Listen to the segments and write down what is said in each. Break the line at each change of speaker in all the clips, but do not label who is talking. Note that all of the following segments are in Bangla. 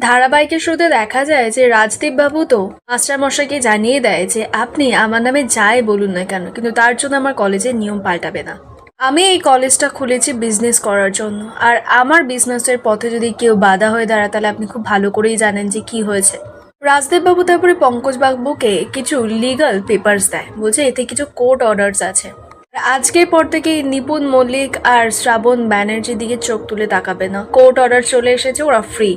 ধারাবাহিকের শুরুতে দেখা যায় যে রাজদীপ বাবু তো মাস্টার মশাইকে জানিয়ে দেয় যে আপনি আমার নামে যাই বলুন না কেন, কিন্তু তার জন্য আমার কলেজের নিয়ম পাল্টাবে না। আমি এই কলেজটা খুলেছি বিজনেস করার জন্য, আর আমার বিজনেসের পথে যদি কেউ বাধা হয়ে দাঁড়ায় তাহলে আপনি খুব ভালো করেই জানেন যে কি হয়েছে। রাজদীপ বাবু তারপরে পঙ্কজ বাবুকে কিছু লিগাল পেপার্স দেয়, বলছে এতে কিছু কোর্ট অর্ডার্স আছে। আজকের পর থেকে নিপুণ মল্লিক আর শ্রাবণ ব্যানার্জির দিকে চোখ তুলে তাকাবে না, কোর্ট অর্ডার চলে এসেছে, ওরা ফ্রি।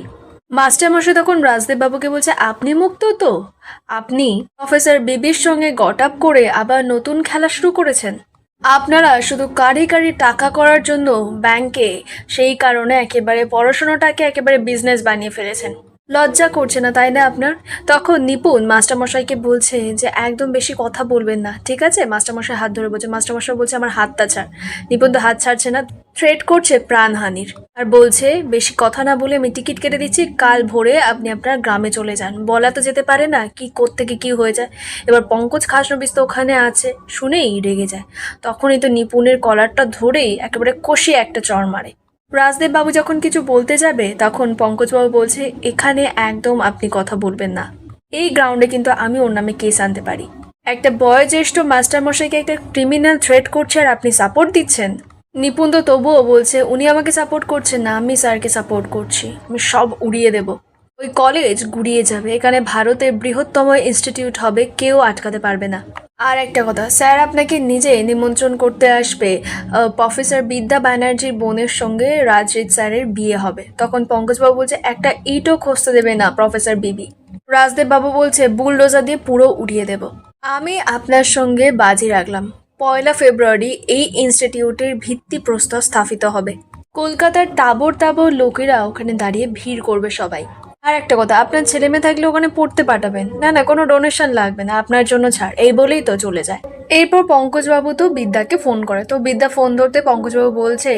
মাস্টারমশাই তখন রাজদেব বাবুকে বলছে আপনি মুক্ত তো, আপনি প্রফেসর বিবির সঙ্গে গট আপ করে আবার নতুন খেলা শুরু করেছেন। আপনারা শুধু কারি কারি টাকা করার জন্য ব্যাংকে সেই কারণে একেবারে পড়াশোনাটাকে একেবারে বিজনেস বানিয়ে ফেলেছেন। লজ্জা করছে না তাই না আপনার? তখন নিপুণ মাস্টারমশাইকে বলছে যে একদম বেশি কথা বলবেন না, ঠিক আছে? মাস্টারমশাই হাত ধরে বলছে, মাস্টারমশাই বলছে আমার হাতটা ছাড়। নিপুণ তো হাত ছাড়ছে না, থ্রেট করছে প্রাণহানির, আর বলছে বেশি কথা না বলে আমি টিকিট কেটে দিচ্ছি, কাল ভোরে আপনি আপনার গ্রামে চলে যান। বলা তো যেতে পারে না কি কোত্থেকে কি হয়ে যায়। এবার পঙ্কজ খাসনবিস তো ওখানে আছে, শুনেই রেগে যায়। তখনই তো নিপুণের কলারটা ধরেই একেবারে কষিয়ে একটা চড় মারে। রাজদেব বাবু যখন কিছু বলতে যাবে তখন পঙ্কজবাবু বলছে এখানে একদম আপনি কথা বলবেন না, এই গ্রাউন্ডে কিন্তু আমি ওর নামে কেস আনতে পারি। একটা বয়োজ্যেষ্ঠ মাস্টারমশাইকে একটা ক্রিমিনাল থ্রেট করছে আর আপনি সাপোর্ট দিচ্ছেন। নিপুণ তো তবুও বলছে উনি আমাকে সাপোর্ট করছেন না, আমি স্যারকে সাপোর্ট করছি, আমি সব উড়িয়ে দেব। ওই কলেজ গুড়িয়ে যাবে, এখানে ভারতের বৃহত্তম ইনস্টিটিউট হবে, কেউ আটকাতে পারবে না। আর একটা কথা, স্যার আপনাকে নিজে নিমন্ত্রণ করতে আসবে, প্রফেসর বিদ্যা ব্যানার্জির বোনের সঙ্গে রাজরিত স্যারের বিয়ে হবে। তখন পঙ্কজবাবু বলছে একটা ইটও খসতে দেবে না প্রফেসর বিবি। রাজদেব বাবু বলছে বুলডোজার দিয়ে পুরো উড়িয়ে দেব। আমি আপনার সঙ্গে বাজি রাখলাম, 1 ফেব্রুয়ারি এই ইনস্টিটিউটের ভিত্তিপ্রস্তর স্থাপিত হবে। কলকাতার তাবর তাবর লোকেরা ওখানে দাঁড়িয়ে ভিড় করবে সবাই। আর একটা কথা, আপনার ছেলে মেয়ে থাকলে ওখানে পড়তে পাঠাবেন না, না কোনো ডোনেশন লাগবে না, আপনার জন্য ছাড়, এই বলেই তো চলে যায়। এরপর পঙ্কজবাবু তো বিদ্যাকে ফোন করে, তো বিদ্যা ফোন ধরতে পঙ্কজবাবু বলছে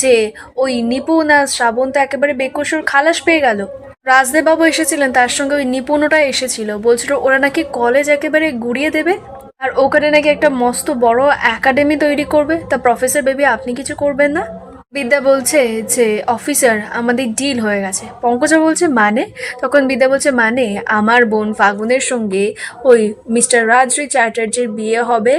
যে ওই নিপুণ আর শ্রাবণ তো একেবারে বেকসুর খালাস পেয়ে গেল। রাজদেব বাবু এসেছিলেন, তার সঙ্গে ওই নিপুণটা এসেছিল, বলছিল ওরা নাকি কলেজ একেবারে গুড়িয়ে দেবে, আর ওখানে নাকি একটা মস্ত বড় একাডেমি তৈরি করবে। তা প্রফেসর বেবি আপনি কিছু করবেন না? বিদ্যা বলছে যে অফিসার আমাদের ডিল হয়ে গেছে। পঙ্কজা বলছে মানে? তখন বিদ্যা বলছে মানে আমার বোন ফাগুনের সঙ্গে ওই মিস্টার রাজশ্রী চ্যাটার্জির বিয়ে হবে,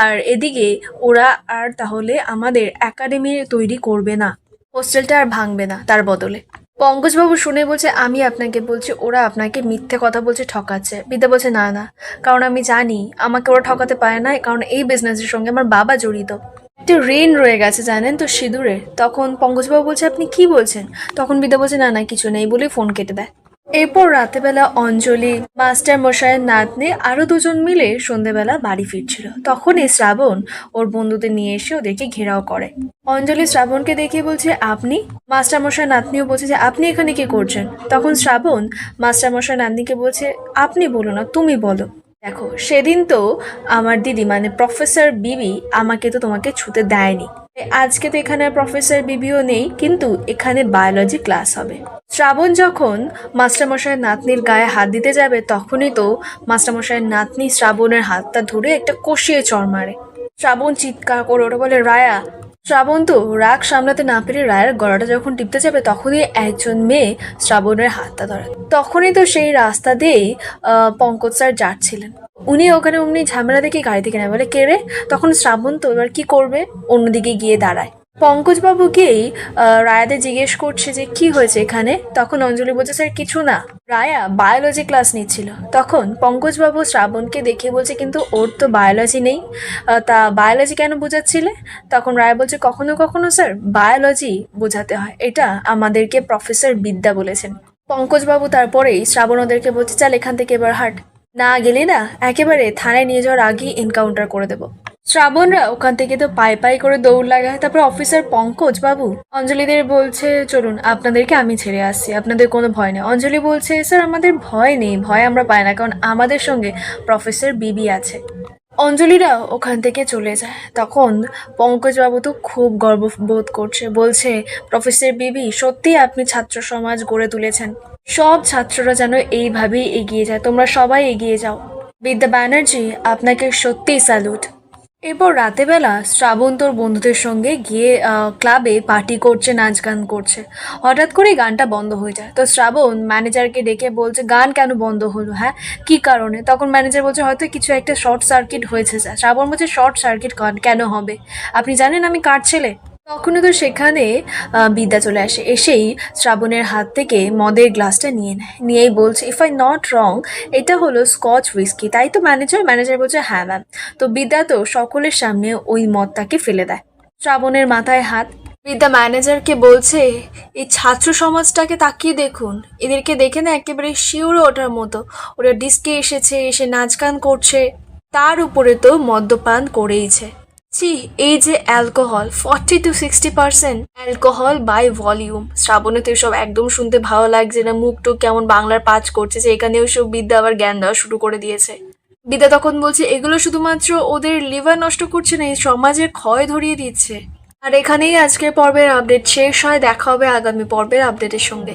আর এদিকে ওরা আর তাহলে আমাদের একাডেমি তৈরি করবে না, হোস্টেলটা আর ভাঙবে না তার বদলে। পঙ্কজবাবু শুনে বলছে আমি আপনাকে বলছি ওরা আপনাকে মিথ্যে কথা বলছে, ঠকাচ্ছে। বিদ্যা বলছে না না, কারণ আমি জানি আমাকে ওরা ঠকাতে পারে না, কারণ এই বিজনেসের সঙ্গে আমার বাবা জড়িত। একটা ঋণ রয়ে গেছে জানেন তো সিঁদুরে। তখন পঙ্কজবাবু বলছে আপনি কি বলছেন? তখন বিদ্যা বলছে না না কিছু নেই বলে ফোন কেটে দেয়। এরপর রাতেবেলা অঞ্জলি, মাস্টার মশাইয়ের নাতনি আরো দুজন মিলে সন্ধেবেলা বাড়ি ফিরছিল। তখনই শ্রাবণ ওর বন্ধুদের নিয়ে এসে ওদেরকে ঘেরাও করে। অঞ্জলি শ্রাবণকে দেখিয়ে বলছে আপনি? মাস্টার মশাই নাতনিও বলছে যে আপনি এখানে কি করছেন? তখন শ্রাবণ মাস্টার মশাই নাতনিকে বলছে আপনি বলো না, তুমি বলো। দেখো সেদিন তো আমার দিদি মানে প্রফেসর বিবি আমাকে তো তোমাকে ছুতে দেয়নি, আজকে তো এখানে প্রফেসর বিবিও নেই, কিন্তু এখানে বায়োলজি ক্লাস হবে। শ্রাবণ যখন মাস্টারমশাইয়ের নাতনির গায়ে হাত দিতে যাবে তখনই তো মাস্টারমশাইয়ের নাতনি শ্রাবণের হাতটা ধরে একটা কষিয়ে চড় মারে। শ্রাবণ চিৎকার করে ওটা বলে রায়া। শ্রাবণ তো রাগ সামলাতে না পেরে রায়ের গলাটা যখন টিপতে যাবে তখনই একজন মেয়ে শ্রাবণের হাতটা ধরে। তখনই তো সেই রাস্তা দিয়েই পঙ্কজ স্যার যাচ্ছিলেন, উনি ওখানে অমনি ঝামেলা দেখে গাড়ি থেকে নেয়, বলে কে রে? তখন শ্রাবণ তো এবার কি করবে, অন্যদিকে গিয়ে দাঁড়ায়। পঙ্কজবাবু গিয়েই রায়াদের জিজ্ঞেস করছে যে কি হয়েছে এখানে। তখন অঞ্জলি বলছে স্যার কিছু না, রায়া বায়োলজি ক্লাস নিচ্ছিল। তখন পঙ্কজবাবু শ্রাবণকে দেখে বলছে কিন্তু ওর তো বায়োলজি নেই, তা বায়োলজি কেন বোঝাচ্ছিলে? তখন রায়া বলছে কখনো কখনো স্যার বায়োলজি বোঝাতে হয়, এটা আমাদেরকে প্রফেসর বিদ্যা বলেছেন। পঙ্কজবাবু তারপরেই শ্রাবণ ওদেরকে বলছে চাল এখান থেকে এবার হাট, না গেলে না একেবারে থানায় নিয়ে যাওয়ার আগেই এনকাউন্টার করে দেবো। শ্রাবণরা ওখান থেকে তো পাই পাই করে দৌড় লাগায়। তারপর অফিসার পঙ্কজ বাবু অঞ্জলিদের বলছে চলুন আপনাদেরকে আমি ছেড়ে আসছি, আপনাদের কোনো ভয় নেই। অঞ্জলি বলছে স্যার আমাদের ভয় নেই, ভয় আমরা পাই না, কারণ আমাদের সঙ্গে প্রফেসর বিবি আছে। অঞ্জলিরা ওখান থেকে চলে যায়। তখন পঙ্কজবাবু তো খুব গর্ববোধ করছে, বলছে প্রফেসর বিবি সত্যি আপনি ছাত্র সমাজ গড়ে তুলেছেন, সব ছাত্ররা যেন এইভাবেই এগিয়ে যায়, তোমরা সবাই এগিয়ে যাও। বিদ্যা ব্যানার্জি আপনাকে সত্যিই স্যালুট। এরপর রাতেবেলা শ্রাবণ তোর বন্ধুদের সঙ্গে গিয়ে ক্লাবে পার্টি করছে, নাচ গান করছে। হঠাৎ করেই গানটা বন্ধ হয়ে যায়। তো শ্রাবণ ম্যানেজারকে ডেকে বলছে, গান কেন বন্ধ হলো, হ্যাঁ কি কারণে? তখন ম্যানেজার বলছে হয়তো কিছু একটা শর্ট সার্কিট হয়েছে স্যার। শ্রাবণ বলছে শর্ট সার্কিট কেন হবে? আপনি জানেন আমি কার ছেলে? তখনও তো সেখানে বিদ্যা চলে আসে। এসেই শ্রাবণের হাত থেকে মদের গ্লাসটা নিয়ে নেয়, নিয়েই বলছে ইফ আই নট রং এটা হলো স্কচ হুইস্কি, তাই তো ম্যানেজার? ম্যানেজার বলছে হ্যাঁ ম্যাম। তো বিদ্যা তো সকলের সামনে ওই মদটাকে ফেলে দেয়। শ্রাবণের মাথায় হাত। বিদ্যা ম্যানেজারকে বলছে এই ছাত্র সমাজটাকে তাকিয়ে দেখুন, এদেরকে দেখে না একেবারে শিউরে ওঠার মতো। ওরা ডিস্কে এসেছে, এসে নাচ গান করছে, তার উপরে তো মদ্যপান করেইছে। ছি, এই যে alcohol 40 to 60% alcohol by volume. শ্রাবণে তো এসব একদম শুনতে ভালো লাগছে না, মুখ টুক কেমন বাংলার পাঁচ করছে যে এখানেও সব বিদ্যা আবার জ্ঞান দেওয়া শুরু করে দিয়েছে। বিদ্যা তখন বলছে এগুলো শুধুমাত্র ওদের লিভার নষ্ট করছে না, এই সমাজের ক্ষয় ধরিয়ে দিচ্ছে। আর এখানেই আজকের পর্বের আপডেট শেষ হয়। দেখা হবে আগামী পর্বের আপডেটের সঙ্গে।